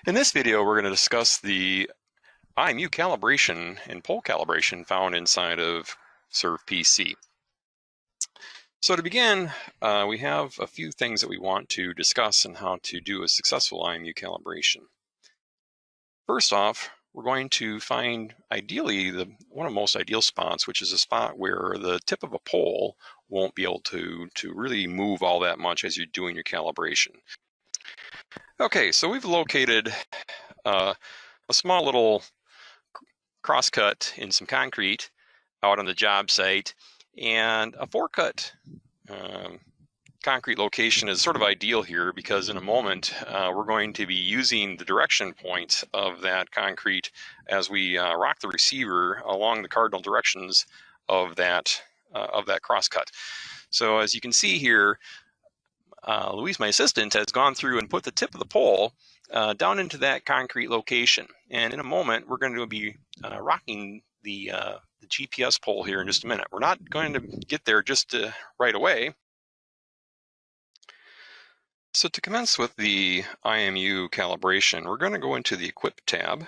In this video, we're going to discuss the IMU calibration and pole calibration found inside of ServPC. So to begin, we have a few things that we want to discuss on how to do a successful IMU calibration. First off, we're going to find ideally one of the most ideal spots, which is a spot where the tip of a pole won't be able to really move all that much as you're doing your calibration. Okay, so we've located a small little crosscut in some concrete out on the job site, and a forecut concrete location is sort of ideal here because in a moment we're going to be using the direction points of that concrete as we rock the receiver along the cardinal directions of that crosscut. So as you can see here, Louise, my assistant, has gone through and put the tip of the pole down into that concrete location. And in a moment, we're going to be rocking the GPS pole here in just a minute. We're not going to get there just right away. So to commence with the IMU calibration, we're going to go into the Equip tab.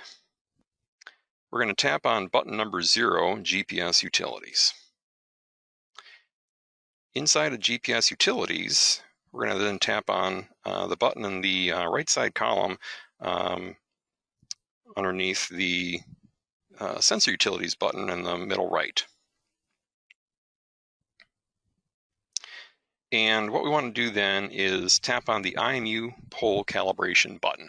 We're going to tap on button number 0, GPS Utilities. Inside of GPS Utilities, we're going to then tap on the button in the right side column underneath the Sensor Utilities button in the middle right. And what we want to do then is tap on the IMU pole calibration button.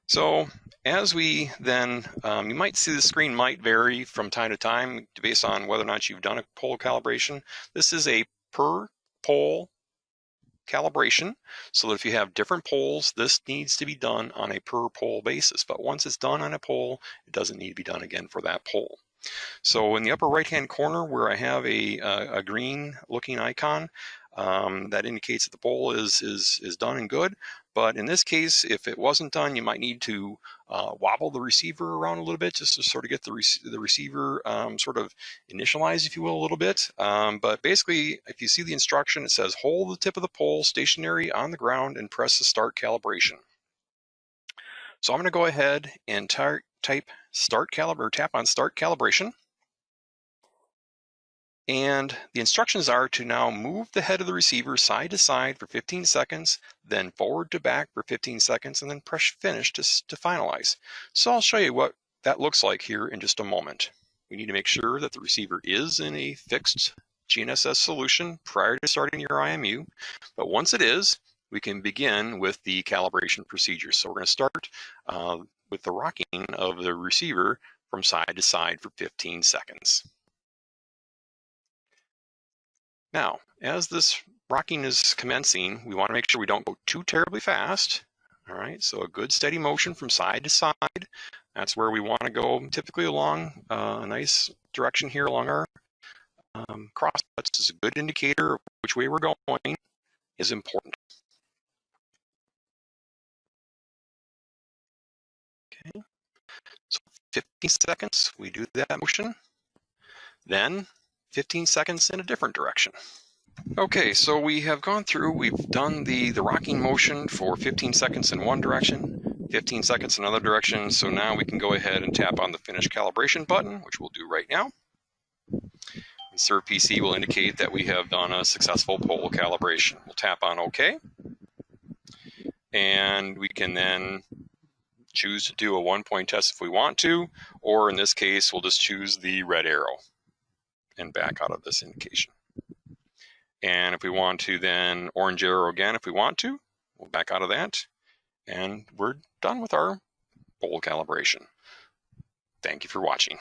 So as we then, you might see the screen might vary from time to time based on whether or not you've done a pole calibration. This is a per pole calibration, so that if you have different poles, this needs to be done on a per pole basis. But once it's done on a pole, it doesn't need to be done again for that pole. So in the upper right hand corner where I have a green looking icon, that indicates that the pole is done and good. But in this case, if it wasn't done, you might need to wobble the receiver around a little bit just to sort of get the receiver sort of initialized, if you will, a little bit. But basically, if you see the instruction, it says hold the tip of the pole stationary on the ground and press the start calibration. So I'm going to go ahead and tap on start calibration. And the instructions are to now move the head of the receiver side to side for 15 seconds, then forward to back for 15 seconds, and then press finish to finalize. So I'll show you what that looks like here in just a moment. We need to make sure that the receiver is in a fixed GNSS solution prior to starting your IMU. But once it is, we can begin with the calibration procedure. So we're going to start with the rocking of the receiver from side to side for 15 seconds. Now, as this rocking is commencing, we want to make sure we don't go too terribly fast. All right, so a good steady motion from side to side. That's where we want to go, typically along a nice direction here along our crosscuts. This is a good indicator of which way we're going is important. Okay, so 15 seconds, we do that motion. Then 15 seconds in a different direction. Okay, so we have gone through, we've done the rocking motion for 15 seconds in one direction, 15 seconds in another direction, so now we can go ahead and tap on the finish calibration button, which we'll do right now. And ServPC will indicate that we have done a successful pole calibration. We'll tap on OK, and we can then choose to do a one-point test if we want to, or in this case, we'll just choose the red arrow and back out of this indication. And if we want to, then orange arrow again if we want to, we'll back out of that. And we're done with our pole calibration. Thank you for watching.